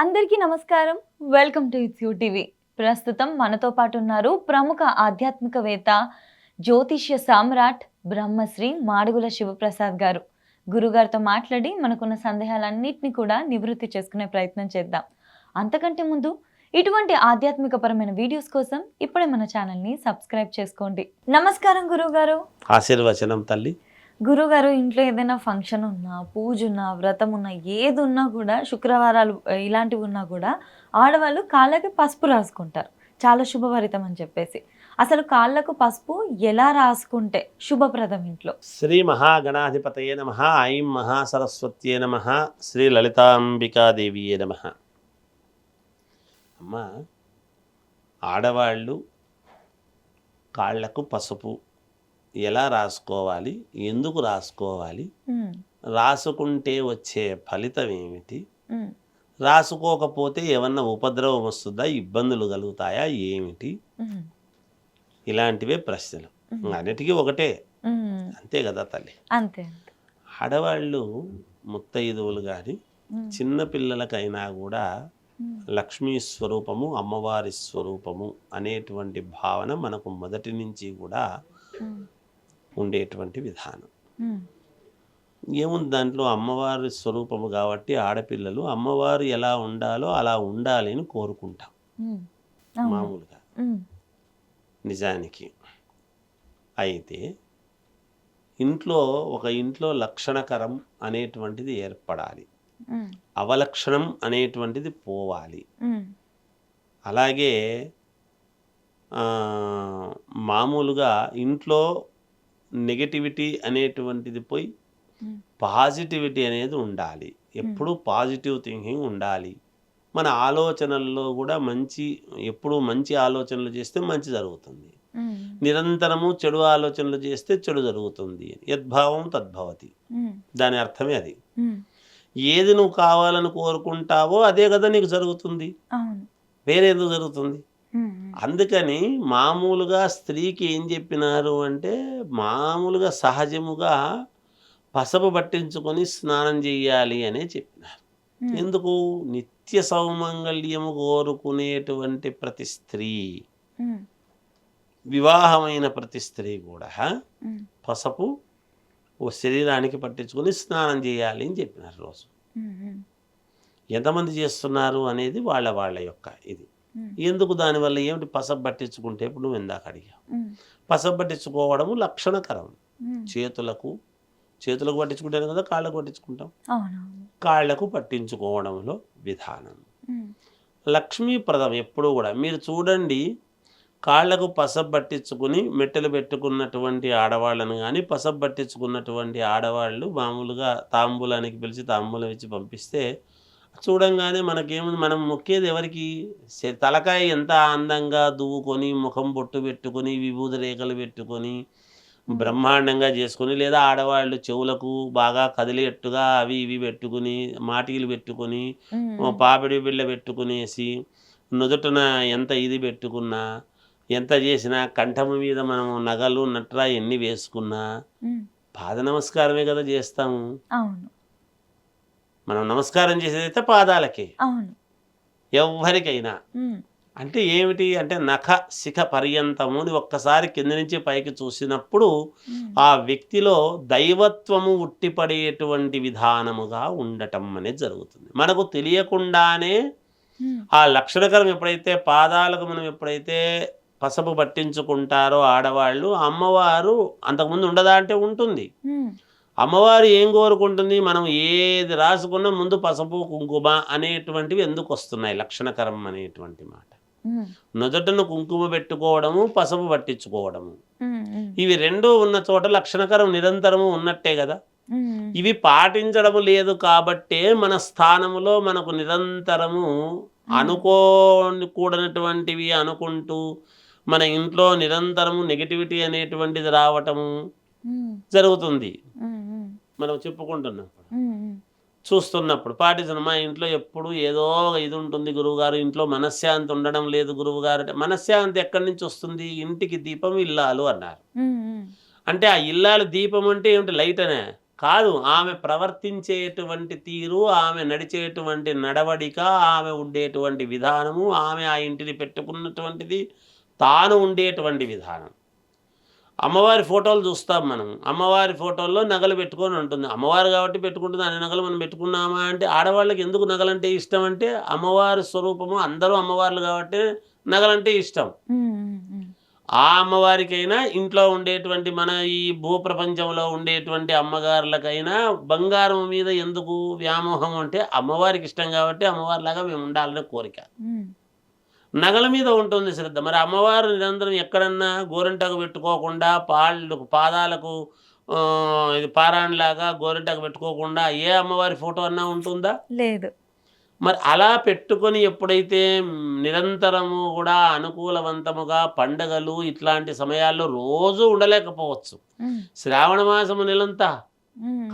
అందరికీ నమస్కారం. Welcome to it's you TV. ప్రస్తుతం మనతో పాటు ఉన్నారు ప్రముఖ ఆధ్యాత్మికవేత్త, జ్యోతిష్య సామ్రాట్ బ్రహ్మశ్రీ మాడుగుల శివప్రసాద్ గారు. గురుగారితో మాట్లాడి మనకున్న సందేహాలన్నింటినీ కూడా నివృత్తి చేసుకునే ప్రయత్నం చేద్దాం. అంతకంటే ముందు ఇటువంటి ఆధ్యాత్మికపరమైన వీడియోస్ కోసం ఇప్పుడే మన ఛానల్ని సబ్స్క్రైబ్ చేసుకోండి. నమస్కారం గురుగారు. ఆశీర్వచనం తల్లి. గురుగారు, ఇంట్లో ఏదైనా ఫంక్షన్ ఉన్నా, పూజ ఉన్నా, వ్రతం ఉన్నా, ఏది ఉన్నా కూడా, శుక్రవారాలు ఇలాంటివి ఉన్నా కూడా ఆడవాళ్ళు కాళ్ళకి పసుపు రాసుకుంటారు, చాలా శుభభరితం అని చెప్పేసి. అసలు కాళ్ళకు పసుపు ఎలా రాసుకుంటే శుభప్రదం ఇంట్లో? శ్రీ మహాగణాధిపతయే నమః. ఐం మహాసరస్వత్యే నమః. శ్రీ లలితాంబికాదేవియే నమః. అమ్మ, ఆడవాళ్ళు కాళ్ళకు పసుపు ఎలా రాసుకోవాలి, ఎందుకు రాసుకోవాలి, రాసుకుంటే వచ్చే ఫలితం ఏమిటి, రాసుకోకపోతే ఏమన్నా ఉపద్రవం వస్తుందా, ఇబ్బందులు కలుగుతాయా ఏమిటి, ఇలాంటివే ప్రశ్నలు. అన్నిటికీ ఒకటే, అంతే కదా తల్లి. అంతే. ఆడవాళ్ళు ముత్తైదువులు కానీ చిన్నపిల్లలకైనా కూడా లక్ష్మీ స్వరూపము, అమ్మవారి స్వరూపము అనేటువంటి భావన మనకు మొదటి నుంచి కూడా ఉండేటువంటి విధానం. ఏముంది దాంట్లో, అమ్మవారి స్వరూపము కాబట్టి ఆడపిల్లలు అమ్మవారు ఎలా ఉండాలో అలా ఉండాలి అని కోరుకుంటాం మామూలుగా, నిజానికి. అయితే ఇంట్లో లక్షణకరం అనేటువంటిది ఏర్పడాలి, అవలక్షణం అనేటువంటిది పోవాలి. అలాగే మామూలుగా ఇంట్లో నెగటివిటీ అనేటువంటిది పోయి పాజిటివిటీ అనేది ఉండాలి. ఎప్పుడూ పాజిటివ్ థింకింగ్ ఉండాలి. మన ఆలోచనల్లో కూడా ఎప్పుడూ మంచి ఆలోచనలు చేస్తే మంచి జరుగుతుంది. నిరంతరము చెడు ఆలోచనలు చేస్తే చెడు జరుగుతుంది. యద్భావం తద్భవతి, దాని అర్థమే అది. ఏది నువ్వు కావాలని కోరుకుంటావో అదే కదా నీకు జరుగుతుంది, వేరేదో జరుగుతుంది. అందుకని మామూలుగా స్త్రీకి ఏం చెప్పినారు అంటే, మామూలుగా సహజముగా పసుపు పట్టించుకొని స్నానం చెయ్యాలి అనే చెప్పినారు. ఎందుకు? నిత్య సౌమంగళ్యము కోరుకునేటువంటి ప్రతి స్త్రీ, వివాహమైన ప్రతి స్త్రీ కూడా పసుపు శరీరానికి పట్టించుకొని స్నానం చేయాలి అని చెప్పినారు. రోజు ఎంతమంది చేస్తున్నారు అనేది వాళ్ళ యొక్క ఇది. ఎందుకు, దానివల్ల ఏమిటి? పసుపు పట్టించుకుంటే, ఇప్పుడు నువ్వు ఇందాక అడిగావు, పసుపు పట్టించుకోవడము లక్షణకరం. చేతులకు పట్టించుకుంటేనే కదా కాళ్ళకు పట్టించుకుంటాం. కాళ్లకు పట్టించుకోవడంలో విధానం లక్ష్మీప్రదం. ఎప్పుడు కూడా మీరు చూడండి, కాళ్లకు పసుపు పట్టించుకుని మెట్టెలు పెట్టుకున్నటువంటి ఆడవాళ్ళను కానీ, పసుపు పట్టించుకున్నటువంటి ఆడవాళ్ళు మామూలుగా తాంబూలానికి పిలిచి తాంబూలం ఇచ్చి పంపిస్తే చూడంగానే మనకేముంది, మనం మొక్కేది ఎవరికి? తలకాయ ఎంత అందంగా దువ్వుకొని, ముఖం బొట్టు పెట్టుకొని, విభూతి రేఖలు పెట్టుకొని బ్రహ్మాండంగా చేసుకొని, లేదా ఆడవాళ్ళు చెవులకు బాగా కదిలేట్టుగా అవి ఇవి పెట్టుకుని, మాటీలు పెట్టుకొని, పాపిడి బిళ్ళ పెట్టుకునేసి, నుదుటన ఎంత ఇది పెట్టుకున్నా, ఎంత చేసినా, కంఠము మీద మనం నగలు నట్రా ఎన్ని వేసుకున్నా పాద నమస్కారమే కదా చేస్తాము. మనం నమస్కారం చేసేదైతే పాదాలకే, ఎవ్వరికైనా. అంటే ఏమిటి అంటే, నఖ శిఖ పర్యంతము ఒక్కసారి కింద నుంచి పైకి చూసినప్పుడు ఆ వ్యక్తిలో దైవత్వము ఉట్టిపడేటువంటి విధానముగా ఉండటం అనేది జరుగుతుంది. మనకు తెలియకుండానే ఆ లక్షణకరం ఎప్పుడైతే పాదాలకు మనం ఎప్పుడైతే పసుపు పట్టించుకుంటారో ఆడవాళ్ళు, అమ్మవారు అంతకుముందు ఉండదా అంటే ఉంటుంది. అమ్మవారు ఏం కోరుకుంటుంది? మనం ఏది రాసుకున్నా ముందు పసుపు కుంకుమ అనేటువంటివి ఎందుకు వస్తున్నాయి? లక్షణకరం అనేటువంటి మాట. నుదుటను కుంకుమ పెట్టుకోవడము, పసుపు పట్టించుకోవడము, ఇవి రెండూ ఉన్న చోట లక్షణకరం నిరంతరము ఉన్నట్టే కదా. ఇవి పాటించడము లేదు కాబట్టే మన స్థానములో మనకు నిరంతరము అనుకోకూడనటువంటివి అనుకుంటూ మన ఇంట్లో నిరంతరము నెగటివిటీ అనేటువంటిది రావటము జరుగుతుంది. మనం చెప్పుకుంటున్నప్పుడు, చూస్తున్నప్పుడు పాటించడం. మా ఇంట్లో ఎప్పుడు ఏదో ఇది ఉంటుంది గురువుగారు, ఇంట్లో మనశ్శాంతి ఉండడం లేదు గురువుగారు అంటే, మనశ్శాంతి ఎక్కడి నుంచి వస్తుంది? ఇంటికి దీపం ఇల్లాలు అన్నారు. అంటే ఆ ఇల్లాలు దీపం అంటే ఏమిటి? లైట్ అనే. కాదు, ఆమె ప్రవర్తించేటువంటి తీరు, ఆమె నడిచేటువంటి నడవడిక, ఆమె ఉండేటువంటి విధానము, ఆమె ఆ ఇంటిని పెట్టుకున్నటువంటిది, తాను ఉండేటువంటి విధానం. అమ్మవారి ఫోటోలు చూస్తాం మనం. అమ్మవారి ఫోటోల్లో నగలు పెట్టుకొని ఉంటుంది. అమ్మవారు కాబట్టి పెట్టుకుంటుంది. అన్ని నగలు మనం పెట్టుకున్నామా అంటే, ఆడవాళ్ళకి ఎందుకు నగలంటే ఇష్టం అంటే, అమ్మవారి స్వరూపము, అందరూ అమ్మవార్లు కాబట్టి నగలంటే ఇష్టం. ఆ అమ్మవారికైనా, ఇంట్లో ఉండేటువంటి మన ఈ భూప్రపంచంలో ఉండేటువంటి అమ్మగారులకైనా బంగారం మీద ఎందుకు వ్యామోహం అంటే, అమ్మవారికి ఇష్టం కాబట్టి అమ్మవారిలాగా మేము ఉండాలనే కోరిక. నగల మీద ఉంటుంది శ్రద్ధ. మరి అమ్మవారు నిరంతరం ఎక్కడన్నా గోరింటాకు పెట్టుకోకుండా, పాదాలకు ఇది పారాణిలాగా గోరింటాకు పెట్టుకోకుండా ఏ అమ్మవారి ఫోటో అన్నా ఉంటుందా? లేదు. మరి అలా పెట్టుకొని ఎప్పుడైతే నిరంతరము కూడా అనుకూలవంతముగా పండగలు ఇట్లాంటి సమయాల్లో రోజు ఉండలేకపోవచ్చు. శ్రావణ మాసము నెలంతా,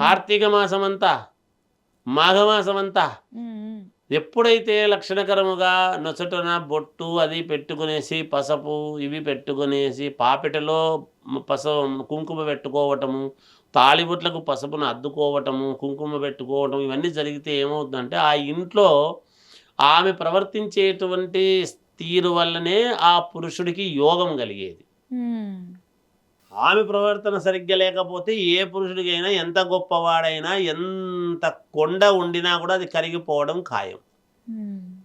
కార్తీక మాసం అంతా, మాఘమాసం అంతా ఎప్పుడైతే లక్షణకరముగా నొసటన బొట్టు అది పెట్టుకునేసి, పసుపు ఇవి పెట్టుకునేసి, పాపెటలో కుంకుమ పెట్టుకోవటము, తాళిబొట్లకు పసుపును అద్దుకోవటము, కుంకుమ పెట్టుకోవటం, ఇవన్నీ జరిగితే ఏమవుతుందంటే, ఆ ఇంట్లో ఆమె ప్రవర్తించేటువంటి తీరు వల్లనే ఆ పురుషుడికి యోగం కలిగేది. ఆమె ప్రవర్తన సరిగ్గా లేకపోతే ఏ పురుషుడికైనా, ఎంత గొప్పవాడైనా, ఎంత కొండ ఉండినా కూడా అది కరిగిపోవడం ఖాయం.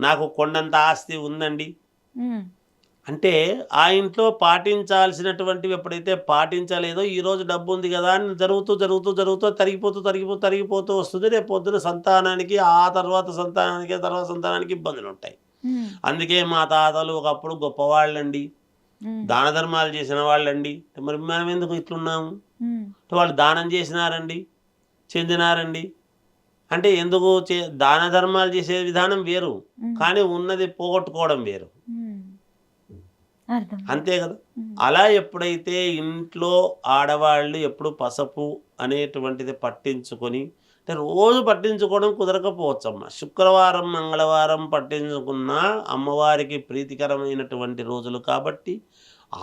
నాకు కొండంత ఆస్తి ఉందండి అంటే, ఆ ఇంట్లో పాటించాల్సినటువంటివి ఎప్పుడైతే పాటించలేదో, ఈరోజు డబ్బు ఉంది కదా అని జరుగుతూ తరిగిపోతూ వస్తుంది. రేపు పొద్దున సంతానానికి, ఆ తర్వాత సంతానానికి ఇబ్బందులు ఉంటాయి. అందుకే మా తాతలు ఒకప్పుడు గొప్పవాళ్ళండి, దాన ధర్మాలు చేసిన వాళ్ళండి. మరి మనం ఎందుకు ఇట్లున్నాము? వాళ్ళు దానం చేసినారండి, చెందినారండి అంటే ఎందుకు? దాన ధర్మాలు చేసే విధానం వేరు, కానీ ఉన్నది పోగొట్టుకోవడం వేరు. అంతే కదా. అలా ఎప్పుడైతే ఇంట్లో ఆడవాళ్ళు ఎప్పుడు పసుపు అనేటువంటిది పట్టించుకొని, అంటే రోజు పట్టించుకోవడం కుదరకపోవచ్చమ్మ. శుక్రవారం మంగళవారం పట్టించుకున్న అమ్మవారికి ప్రీతికరమైనటువంటి రోజులు కాబట్టి,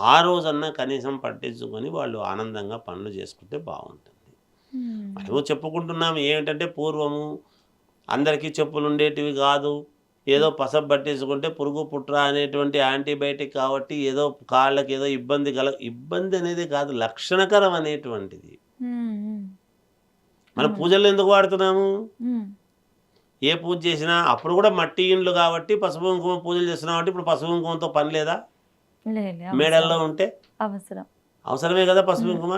ఆ రోజన్నా కనీసం పట్టించుకొని వాళ్ళు ఆనందంగా పనులు చేసుకుంటే బాగుంటుంది. మనము చెప్పుకుంటున్నాము ఏమిటంటే, పూర్వము అందరికీ చెప్పులు ఉండేటివి కాదు, ఏదో పసబ్ పట్టేసుకుంటే పురుగు పుట్ర అనేటువంటి యాంటీబయాటిక్ కాబట్టి ఏదో కాళ్ళకి ఏదో ఇబ్బంది అనేది కాదు, లక్షణకరం అనేటువంటిది. మన పూజలు ఎందుకు వాడుతున్నాము? ఏ పూజ చేసినా అప్పుడు కూడా మట్టి ఇండ్లు కాబట్టి పసుపు కుంకుమ పూజలు చేస్తున్నాం అంటే, ఇప్పుడు పసుపు కుంకుమతో పని లేదా? మేడల్లో ఉంటే అవసరమే కదా పసుపు కుంకుమ.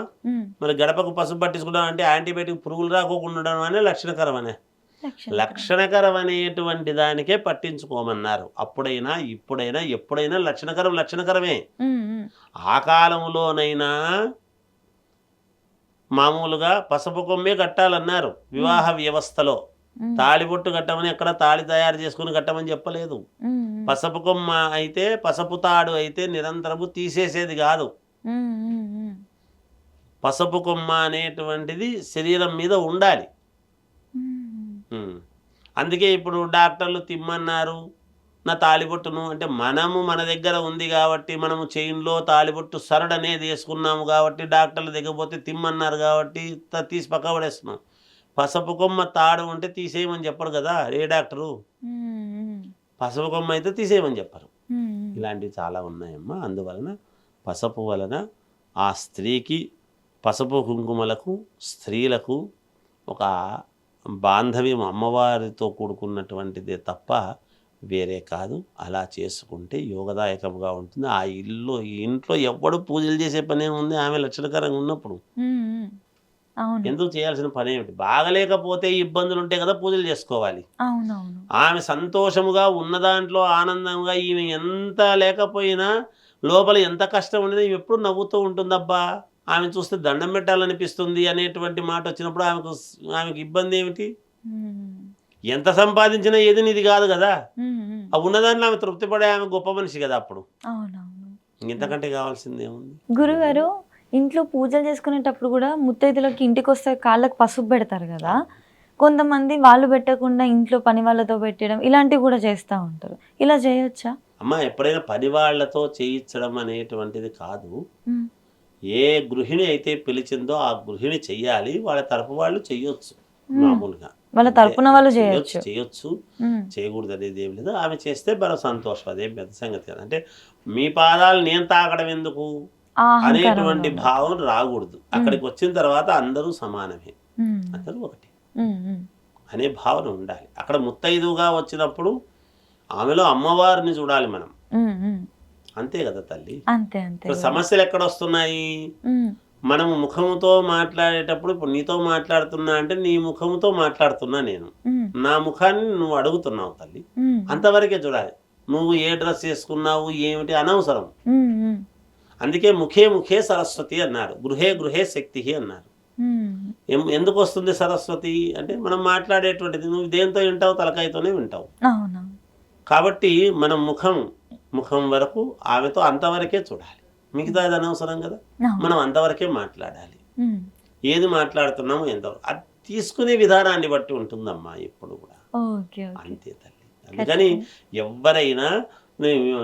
మరి గడపకు పసుపు పట్టించుకుంటాం అంటే యాంటీబయాటిక్ పురుగులు రాకోకుండా ఉండడం అనే లక్షణకరం అనేటువంటి దానికే పట్టించుకోమన్నారు. అప్పుడైనా ఇప్పుడైనా ఎప్పుడైనా లక్షణకరమే. ఆ కాలంలోనైనా మామూలుగా పసుపు కొమ్మే కట్టాలన్నారు వివాహ వ్యవస్థలో. తాళిబొట్టు కట్టమని, ఎక్కడ తాళి తయారు చేసుకుని కట్టమని చెప్పలేదు. పసుపు కొమ్మ అయితే, పసుపు తాడు అయితే నిరంతరము తీసేసేది కాదు. పసుపు కొమ్మ అనేటువంటిది శరీరం మీద ఉండాలి. అందుకే ఇప్పుడు డాక్టర్లు తిమ్మన్నారు నా తాళిబొట్టును అంటే, మనము మన దగ్గర ఉంది కాబట్టి, మనము చైన్లో తాళిబొట్టు సరడ్ అనేది వేసుకున్నాము కాబట్టి, డాక్టర్లు దిగపోతే తిమ్మన్నారు కాబట్టి తీసి పక్క పడేస్తున్నాం. పసుపు కొమ్మ తాడు ఉంటే తీసేయమని చెప్పరు కదా ఏ డాక్టరు. పసుపు కొమ్మ అయితే తీసేయమని చెప్పరు. ఇలాంటివి చాలా ఉన్నాయమ్మా. అందువలన పసుపు వలన ఆ స్త్రీకి, పసుపు కుంకుమలకు స్త్రీలకు ఒక బాంధవ్యం అమ్మవారితో కూడుకున్నటువంటిదే తప్ప వేరే కాదు. అలా చేసుకుంటే యోగదాయకంగా ఉంటుంది. ఆ ఇంట్లో ఎవడు పూజలు చేసే పని ఏముంది? ఆమె లక్షణకరంగా ఉన్నప్పుడు ఎందుకు చేయాల్సిన పని ఏమిటి? బాగలేకపోతే ఇబ్బందులు ఉంటాయి కదా, పూజలు చేసుకోవాలి. ఆమె సంతోషముగా ఉన్న దాంట్లో ఆనందంగా, ఈమె ఎంత లేకపోయినా లోపల ఎంత కష్టం ఉండేది ఈమె ఎప్పుడు నవ్వుతూ ఉంటుందబ్బా. ఆమె చూస్తే దండం పెట్టాలనిపిస్తుంది అనేటువంటి మాట వచ్చినప్పుడు ఆమెకు ఇబ్బంది ఏమిటి? ఎంత సంపాదించినా ఏది నీది కాదు కదా. ఆ ఉన్నదాన్ని ఆమె తృప్తిపడే ఆమె గొప్ప మనిషి కదా. అప్పుడు ఇంతకంటే కావాల్సింది ఏముంది? గురుగారు, ఇంట్లో పూజలు చేసుకునేటప్పుడు కూడా ముత్తైదులకి ఇంటికి వస్తే కాళ్ళకి పసుపు పెడతారు కదా, కొంతమంది వాళ్ళు పెట్టకుండా ఇంట్లో పని వాళ్ళతో పెట్టడం ఇలాంటివి కూడా చేస్తూ ఉంటారు. ఇలా చేయొచ్చా? అమ్మ, ఎప్పుడైనా పని వాళ్ళతో చేయించడం అనేటువంటిది కాదు. ఏ గృహిణి అయితే పిలిచిందో ఆ గృహిణి చెయ్యాలి, వాళ్ళ తరపు వాళ్ళు చెయ్యొచ్చు మామూలుగా. వాళ్ళ తరపున వాళ్ళు చేయొచ్చు. చేయొచ్చు, చేయకూడదు అనేది ఏం లేదు. ఆమె చేస్తే మనం సంతోషం, అదేం పెద్ద సంగతి కదా. అంటే మీ పాదాలు నేను తాకడం ఎందుకు అనేటువంటి భావం రాకూడదు. అక్కడికి వచ్చిన తర్వాత అందరూ సమానమే, అందరూ ఒకటి అనే భావన ఉండాలి. అక్కడ ముత్తైదుగా వచ్చినప్పుడు ఆమెలో అమ్మవారిని చూడాలి మనం, అంతే కదా తల్లి. అంతే అంతే. ఇక్కడ సమస్యలు ఎక్కడ వస్తున్నాయి? మనం ముఖముతో మాట్లాడేటప్పుడు, ఇప్పుడు నీతో మాట్లాడుతున్నా అంటే నీ ముఖముతో మాట్లాడుతున్నా నేను, నా ముఖాన్ని నువ్వు అడుగుతున్నావు తల్లి, అంతవరకే చూడాలి. నువ్వు ఏ డ్రెస్ వేసుకున్నావు ఏమిటి అనవసరం. అందుకే ముఖే ముఖే సరస్వతి అన్నారు, గృహే గృహే శక్తి అన్నారు. ఎందుకు వస్తుంది సరస్వతి అంటే మనం మాట్లాడేటువంటిది నువ్వు దేంతో వింటావు, తలకాయతోనే వింటావు. కాబట్టి మనం ముఖం వరకు ఆమెతో అంతవరకే చూడాలి, మిగతా అది అనవసరం కదా. మనం అంతవరకే మాట్లాడాలి. ఏది మాట్లాడుతున్నామో ఎంతవరకు అది తీసుకునే విధానాన్ని బట్టి ఉంటుందమ్మా ఎప్పుడు కూడా, అంతే తల్లి. అందుకని ఎవరైనా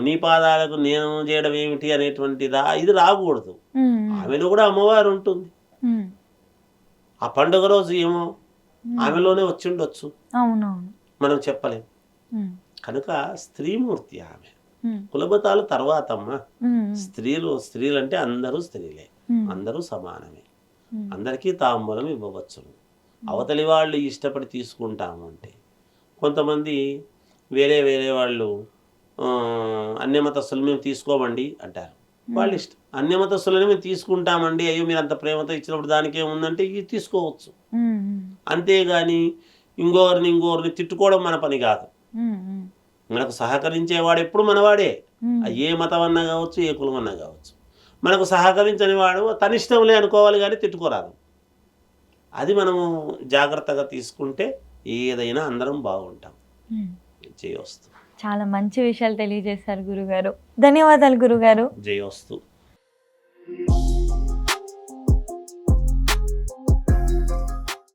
నీ పాదాలకు నేను చేయడం ఏమిటి అనేటువంటి ఇది రాకూడదు. ఆమెలో కూడా అమ్మవారు ఉంటుంది. ఆ పండుగ రోజు ఏమో ఆమెలోనే వచ్చి ఉండొచ్చు, మనం చెప్పలేం. కనుక స్త్రీమూర్తి ఆమె. కులమతాలు తర్వాత అమ్మా, స్త్రీలు అంటే అందరూ స్త్రీలే, అందరూ సమానమే, అందరికీ తాంబూలం ఇవ్వవచ్చు. అవతలి వాళ్ళు ఇష్టపడి తీసుకుంటాము అంటే, కొంతమంది వేరే వాళ్ళు అన్యమతస్తులు మేము తీసుకోమండి అంటారు, వాళ్ళ ఇష్టం. అన్యమతస్తులని మేము తీసుకుంటామండి, అయ్యో మీరు అంత ప్రేమతో ఇచ్చినప్పుడు దానికి ఏముందంటే ఇది తీసుకోవచ్చు. అంతేగాని ఇంకోరిని తిట్టుకోవడం మన పని కాదు. మనకు సహకరించేవాడు ఎప్పుడు మనవాడే, ఏ మతం అన్నా కావచ్చు, ఏ కులం అన్నా కావచ్చు. మనకు సహకరించని వాడు తన ఇష్టంలే అనుకోవాలి, కానీ తిట్టుకోరాదు. అది మనము జాగ్రత్తగా తీసుకుంటే ఏదైనా అందరం బాగుంటాం. జయోస్తు. చాలా మంచి విషయాలు తెలియజేశారు గురుగారు. ధన్యవాదాలు గురుగారు. జయోస్తు.